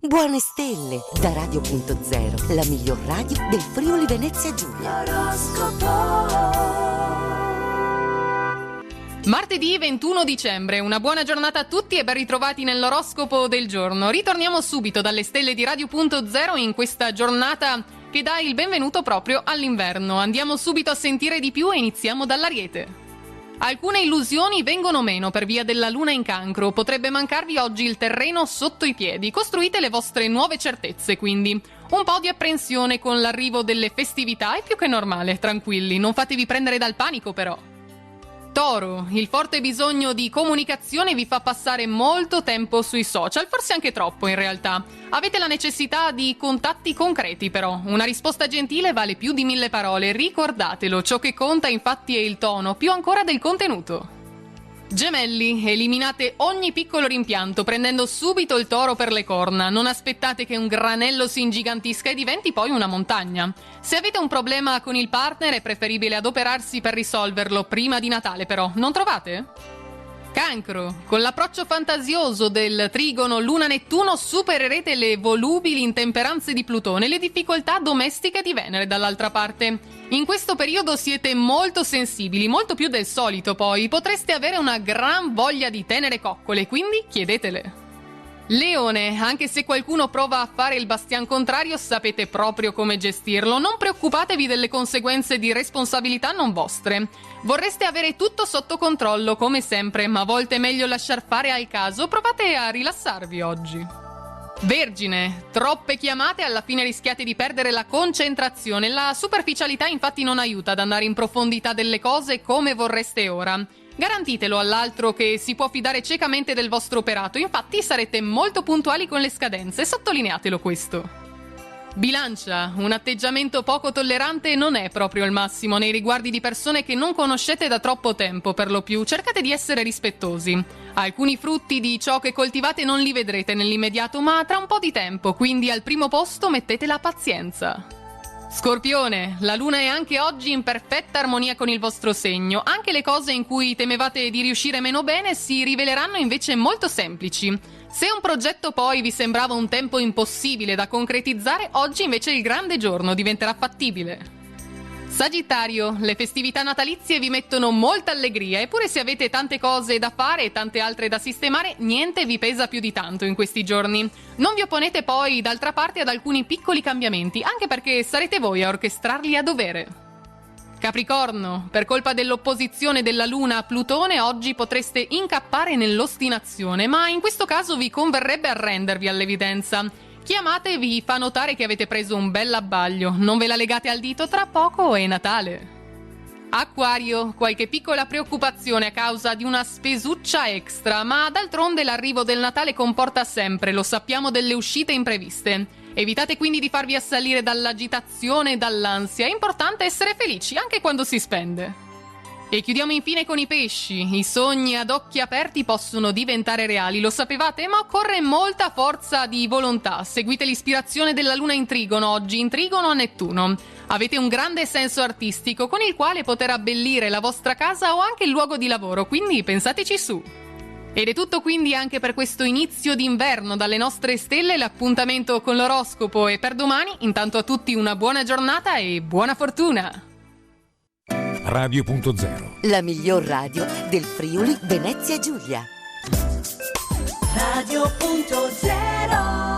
Buone stelle da Radio.0, la miglior radio del Friuli Venezia Giulia. Martedì 21 dicembre, una buona giornata a tutti e ben ritrovati nell'oroscopo del giorno. Ritorniamo subito dalle stelle di Radio.0 in questa giornata che dà il benvenuto proprio all'inverno. Andiamo subito a sentire di più e iniziamo dall'Ariete. Alcune illusioni vengono meno per via della luna in Cancro, potrebbe mancarvi oggi il terreno sotto i piedi, costruite le vostre nuove certezze quindi. Un po' di apprensione con l'arrivo delle festività è più che normale, tranquilli, non fatevi prendere dal panico però. Toro, il forte bisogno di comunicazione vi fa passare molto tempo sui social, forse anche troppo in realtà. Avete la necessità di contatti concreti però, una risposta gentile vale più di 1000 parole, ricordatelo, ciò che conta infatti è il tono, più ancora del contenuto. Gemelli, eliminate ogni piccolo rimpianto prendendo subito il toro per le corna, non aspettate che un granello si ingigantisca e diventi poi una montagna. Se avete un problema con il partner è preferibile adoperarsi per risolverlo prima di Natale però, non trovate? Cancro, con l'approccio fantasioso del trigono Luna-Nettuno supererete le volubili intemperanze di Plutone e le difficoltà domestiche di Venere dall'altra parte. In questo periodo siete molto sensibili, molto più del solito poi, potreste avere una gran voglia di tenere coccole, quindi chiedetele. Leone, anche se qualcuno prova a fare il bastian contrario, sapete proprio come gestirlo. Non preoccupatevi delle conseguenze di responsabilità non vostre. Vorreste avere tutto sotto controllo, come sempre, ma a volte è meglio lasciar fare al caso. Provate a rilassarvi oggi. Vergine, troppe chiamate, alla fine rischiate di perdere la concentrazione. La superficialità infatti non aiuta ad andare in profondità delle cose come vorreste ora. Garantitelo all'altro che si può fidare ciecamente del vostro operato, infatti sarete molto puntuali con le scadenze, sottolineatelo questo. Bilancia, un atteggiamento poco tollerante non è proprio il massimo nei riguardi di persone che non conoscete da troppo tempo, per lo più cercate di essere rispettosi. Alcuni frutti di ciò che coltivate non li vedrete nell'immediato, ma tra un po' di tempo, quindi al primo posto mettete la pazienza. Scorpione, la luna è anche oggi in perfetta armonia con il vostro segno. Anche le cose in cui temevate di riuscire meno bene si riveleranno invece molto semplici. Se un progetto poi vi sembrava un tempo impossibile da concretizzare, oggi invece il grande giorno diventerà fattibile. Sagittario, le festività natalizie vi mettono molta allegria, eppure se avete tante cose da fare e tante altre da sistemare, niente vi pesa più di tanto in questi giorni. Non vi opponete poi d'altra parte ad alcuni piccoli cambiamenti, anche perché sarete voi a orchestrarli a dovere. Capricorno, per colpa dell'opposizione della Luna a Plutone oggi potreste incappare nell'ostinazione, ma in questo caso vi converrebbe arrendervi all'evidenza. Chi amate vi fa notare che avete preso un bel abbaglio, non ve la legate al dito, tra poco è Natale. Acquario, qualche piccola preoccupazione a causa di una spesuccia extra, ma d'altronde l'arrivo del Natale comporta sempre, lo sappiamo, delle uscite impreviste. Evitate quindi di farvi assalire dall'agitazione e dall'ansia, è importante essere felici anche quando si spende. E chiudiamo infine con i pesci. I sogni ad occhi aperti possono diventare reali, lo sapevate? Ma occorre molta forza di volontà. Seguite l'ispirazione della luna in trigono oggi, in trigono a Nettuno. Avete un grande senso artistico con il quale poter abbellire la vostra casa o anche il luogo di lavoro, quindi pensateci su. Ed è tutto quindi anche per questo inizio d'inverno dalle nostre stelle, l'appuntamento con l'oroscopo è per domani. Intanto a tutti una buona giornata e buona fortuna! Radio.0, la miglior radio del Friuli Venezia Giulia. Radio.0